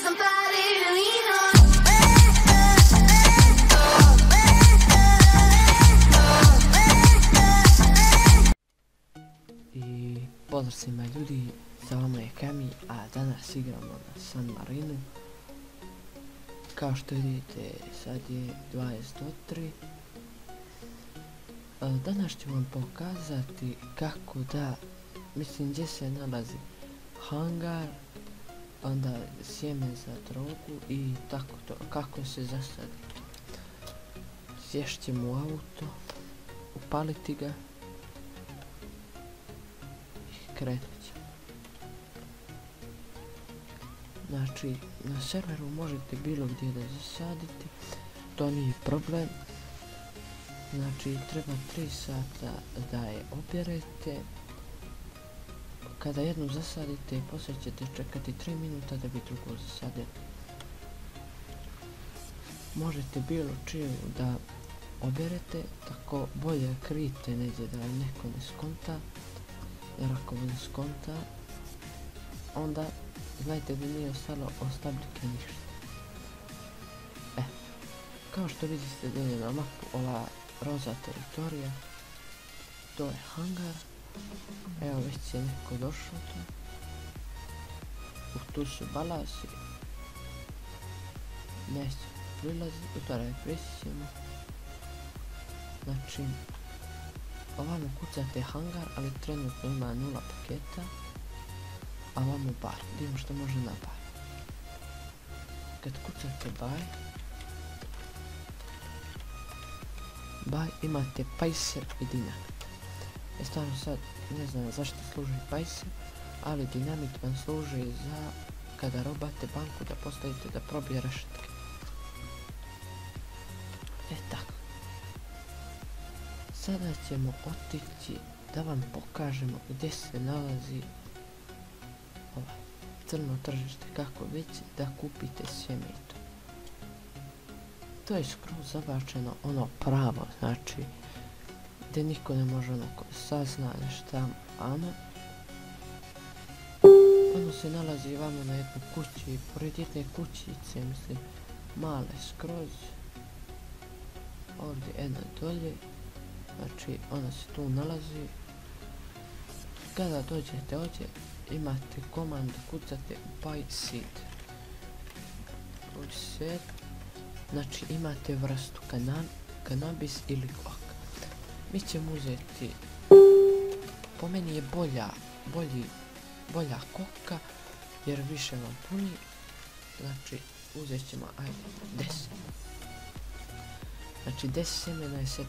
somebody to lean on. I pozdrav svima ljudi, sa vama je Kami, a danas igramo na San Marinu. Kao što vidite, sad je 23. Danas ću vam pokazati kako da, mislim gdje se nalazi hangar, onda sjeme za drogu i tako to, kako se zasadi. Sješt ćemo u auto, upaliti ga i krenut ćemo. Znači, na serveru možete bilo gdje da zasadite, to nije problem. Znači, treba 3 sata da je oberete. Kada jednu zasadite, poslije ćete čekati 3 minuta da bi drugu zasadili. Možete bilo čiju da oberete, tako bolje krijte negdje da neko ne skonta, jer ako ne skonta, onda znajte da nije ostalo od stabljike ništa. Kao što vidite dolje na mapu, ova roza teritorija, to je hangar. Evo već je neko došao tu. Tu su balasi. Neće prilazi, utvaraj prisjećemo. Znači, ovamo kucate hangar, ali trenutno ima 0 paketa. A ovamo bar, vidimo što može na bar. Kad kucate buy, imate pajser i dinamit. Stvarno sad ne znam zašto služi pajser, ali dinamit vam služi za kada robate banku da postavite da probije rešetke. Tako. Sada ćemo otići da vam pokažemo gdje se nalazi crno tržište, kako već da kupite sjeme i to. To je skroz zabačeno ono pravo, znači gdje niko ne može onako sazna nešto, ono se nalazi vamo na jednoj kući, pored jedne kućice, mislim, male skroz, ovdje jedna dolje, znači ona se tu nalazi. Kada dođete ovdje, imate komandu, kucate buy seed, znači imate vrstu kanabis ili koka. Mi ćemo uzeti, po meni je bolja koka jer više vam puni, znači uzet ćemo 10. Znači 10 sjemena je $700.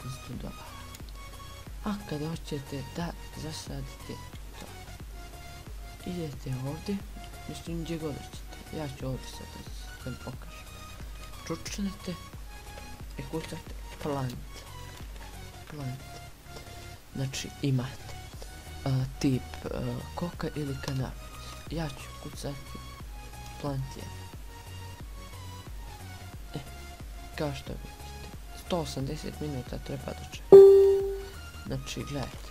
A kada hoćete da zasadite to, idete ovdje, mislim gdje god hoćete, ja ću ovdje sad da vam pokažem. Čučnete i kucate plant. Znači imate tip koka ili kanabis. Ja ću kucati plant 1. Kao što vidite, 180 minuta treba da čeka. Znači gledajte,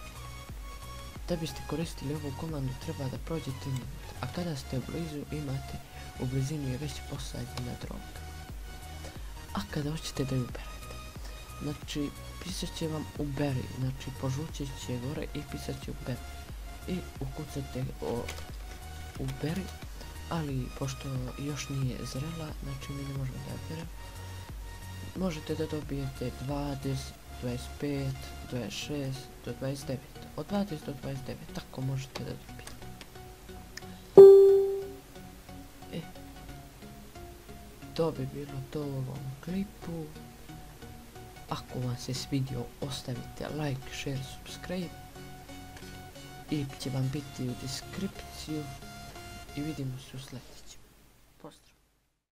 da biste koristili ovu komandu treba da prođe 3 minuta, a kada ste blizu imate, u blizini je već posađena droga. A kada hoćete da ju uberete, znači pisat će vam uberi, znači požućit će gore i pisat će uberi. I ukucate uberi, ali pošto još nije zrela, znači mi ne možemo da uberemo. Možete da dobijete 20, 25, 26 do 29, od 20 do 29, tako možete da dobijete. To bi bilo to u ovom klipu. Ako vam se svidio, ostavite like, share, subscribe i će vam biti u deskripciju i vidimo se u sljedećem.